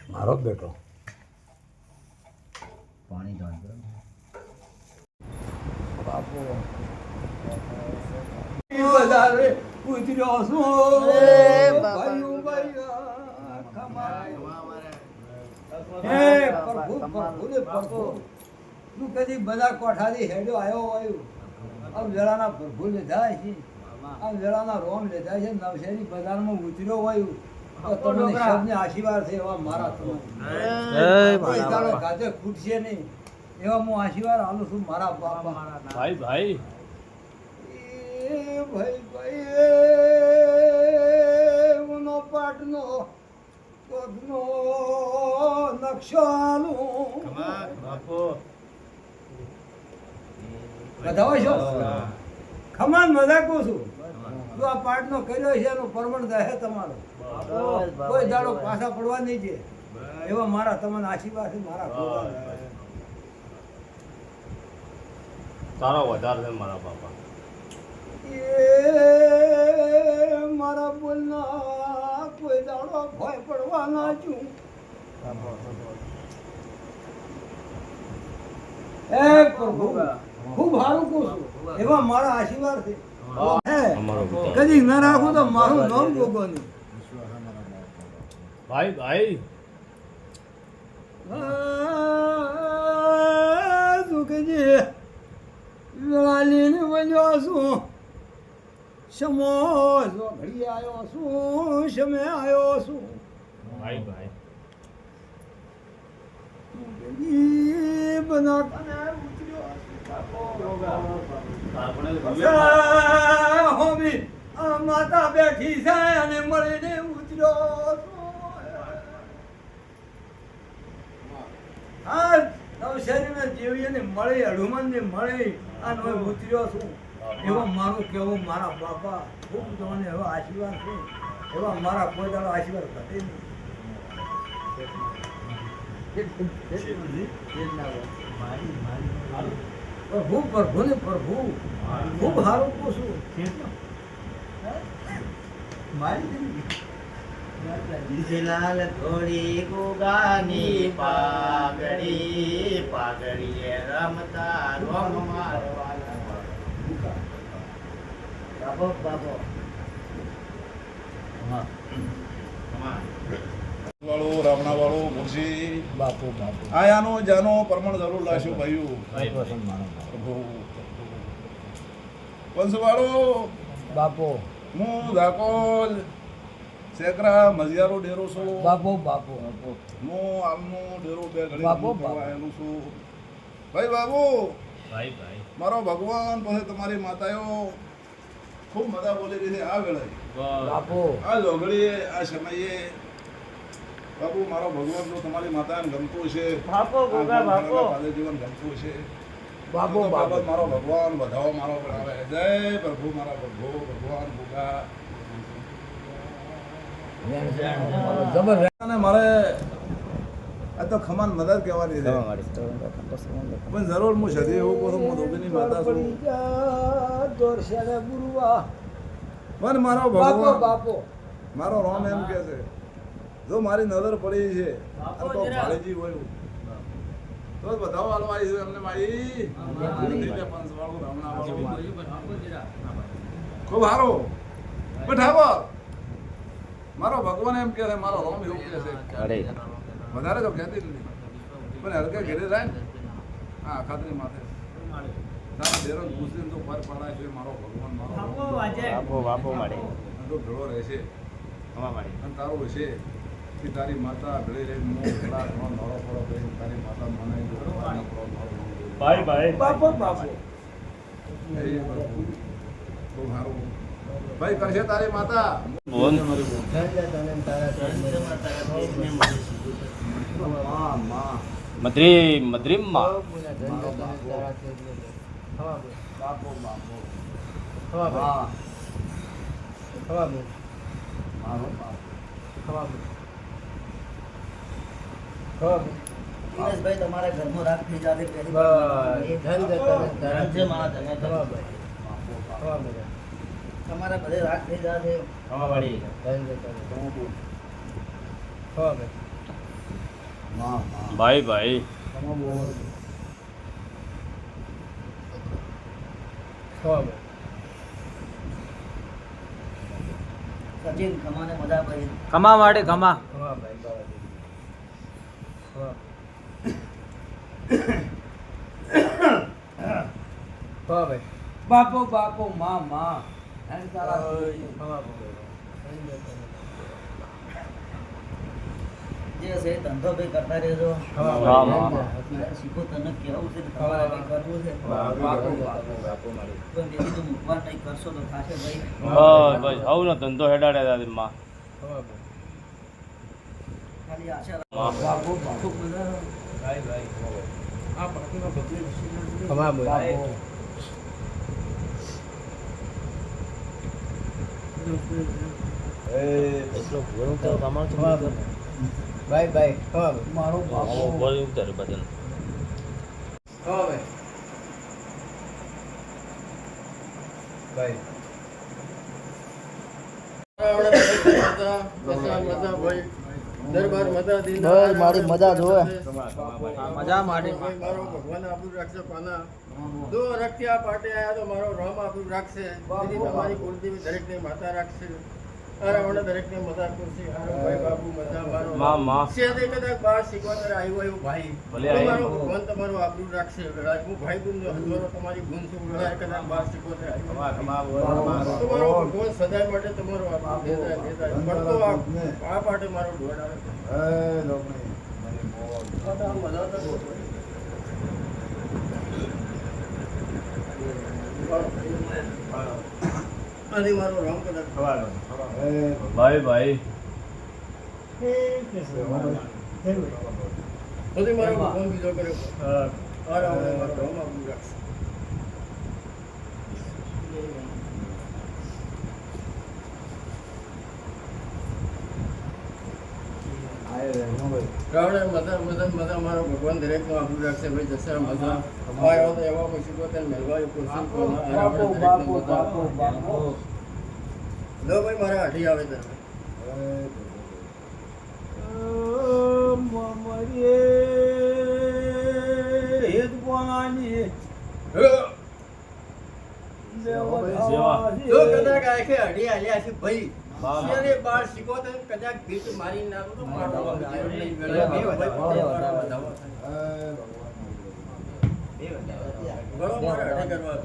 મારો બેટો પાણી દાન બાપુ વધારે પૂછ્યો શું ભાઈઓ ભાઈ હે પ્રભુ પ્રભુ ને પ્રભુ તું કદી બધા કોઠાથી હેડો આવ્યો હોય આમ વેળાના પ્રભુ લીધા છે આમ વેળાના રોમ લીધા છે નવશેરી બજારમાં ઉતર્યો હોય તો તમને શબ્દને આશીર્વાદ છે એવા મારા કોઈ તારો ગાજે ખૂટશે નહીં એવા હું આશીર્વાદ આલું છું મારા બાપા ભાઈ ભાઈ ભાઈ ભાઈ ઉનો પાટનો કોદનો નકશાનું બાપુ બધાઓ છો ખમાન મજાકું છું તું આ પાટનો કર્યો છે એનું પરમણ થાય તમારો કોઈ દાડો પાછા પડવા નહીં છે એવા મારા તમને આશીર્વાદ છે મારા તારો વધારે છે મારા બાપા એ મારા બોલના કોઈ દાડો ભય પડવા ના છું એ પ્રભુ ખૂબ સારું કહું છું એવા મારા આશીર્વાદ છે કદી ન રાખું તો મારું નામ ગોગો નહીં ભાઈ ભાઈ તું કજી લાલીને બન્યો છું સમો ઘડી આવ્યો છું સમય આવ્યો છું ભાઈ ભાઈ માતા બેઠી છે અને મળીને ઉતર્યો હા નવશેરીને જેવી ને મળી હનુમાન ને મળી અને ઉતર્યો છું એવો મારું કેવું મારા બાપા ખૂબ તમને એવો આશીર્વાદ છે એવા મારા કોઈ દાડો આશીર્વાદ ઘટે પ્રભુ પ્રભુ ને પ્રભુ ખૂબ સારું પૂછું લાલ થોડી ગુગાની પાઘડી પાઘડીએ રમતા રોમ મારવાલા બાબો બાબો વાળો રાવણા વાળો મુરશી બાપુ બાપુ આયાનો જાનો પરમણ જરૂર લાશું ભાઈઓ પ્રભુ પંચવાળો બાપુ હું ધાકોલ સેકરા મજિયારો ડેરો છું બાપુ બાપુ હું આલનો ડેરો બે ઘડી બાપુ, આવેલું છું ભાઈ બાબુ ભાઈ ભાઈ મારો ભગવાન પછી તમારી માતાઓ ખૂબ મજા બોલી રહી છે આ વેળાએ બાપુ આ જોગડીએ આ સમયે બાપુ મારો ભગવાન જો તમારી માતાને ગમતું છે બાપો ગોગા બાપો જીવન ગમતું છે બાપુ તો બાપુ બાબત મારો ભગવાન વધાવો મારો બનાવે જય પ્રભુ મારા પ્રભુ ભગવાન ભોગા જબર અને મારે આ તો ખમાન મદદ કહેવાની છે પણ જરૂર હું સદી એવું કહું છું હું ધોબીની માતા છું દોરસાને ગુરુવા પણ મારો બાપો ભગવાન બાપો મારો રોમ એમ કહે છે જો મારી નજર પડી છે અને તો ભાળેજી હોય તો જ બધાઓ હાલવા આવી છે એમને મારી પંચવાળું રામણા વાળું ખૂબ સારું પણ ઠાકોર મારો ભગવાન એમ કહે છે મારો રોમ એવું કહે છે વધારે તો કહેતી જ નથી પણ હલકે ઘેરે જાય ને હા ખાતરી માથે તારા ડેરો ઘૂસીને તો પર પડાય છે મારો ભગવાન મારો બાપુ બાપુ મળે તો ભેળો રહેશે અને તારું હશે કે તારી માતા ભેળી રહી મોં ભેળા ત્રણ નોળો પડો કરી તારી માતા મને ભાઈ ભાઈ બાપો બાપો બહુ સારું ભાઈ કરશે તારી માતા બોલ મદ્રી મદ્રીમાં બાપો બાપો દિનેશભાઈ તમારા ઘરમાં રાખી જાતે પહેલી ધન ધન છે મારા ધને તમારા બધે રાગ થઈ જશે. ખમા મળી ભાઈ ભાઈ સચિન ખમાને મજા પડી. ખમા માટે ખમા બાપો બાપો માં માં એમ તારા જે છે એ ધંધો ભાઈ કરતા રહેજો. શીખો તને કેવું છે ને તમારે કંઈ કરવું છે. પણ બેથી તો મૂકવા નહીં કરશો તો થશે ભાઈ. બસ હવનો ધંધો હેડાડે દાદી માં ખાલી આશા માં. બાપુ ખૂબ મજા આવે. ભાઈ ભાઈ મારો બાપુ બોલ ઉતર બદન ભાઈ બસ મારી મજા જોવે. મજા માટે મારો ભગવાન આપણું રાખશે પાના જો રખ્યા પાટે આયા તો મારો રામ આપણું રાખશે દીદી તમારી કુળદેવી દરેકને માતા રાખશે અરે મને દરેકને મજા કરશે હારો ભાઈ બાપુ મજા મારો માં માં સેદે કદાચ બાર શીખવાતર આવ્યો આવ્યો ભાઈ ભલે તો આવ્યો. મારો ભગવાન તમારું આપણું રાખશે હું ભાઈ ગુણ હજવારો તમારી ગુણ છું કદાચ બાર શીખવાતર આવ્યો તમારો ભગવાન સદાય માટે તમારો આપણું દેતા પડતો આ પાટે મારો ઢોળ આવે અને મારો રામ કદાચ ભાઈ ભાઈ પછી મારો ભગવાન બીજો કર્યો અરે મારો રામ આપણું રાખશે રાવણે મજા મારો ભગવાન દરેકનું આપણું રાખશે ભાઈ જશે મજા આવ્યો તો એવા પછી પોતાને મેળવાયો કોશિશ બાપુ બાપુ બાપુ બાપુ લો ભાઈ મારા હાથી આવે છે જો કદાચ આખે અઢી હાલ્યા છે ભાઈ શિયાળે બાર શીખોતર કદાચ ભીત મારી નાખું તો પાડો ઘણો મારે અઢી કરવા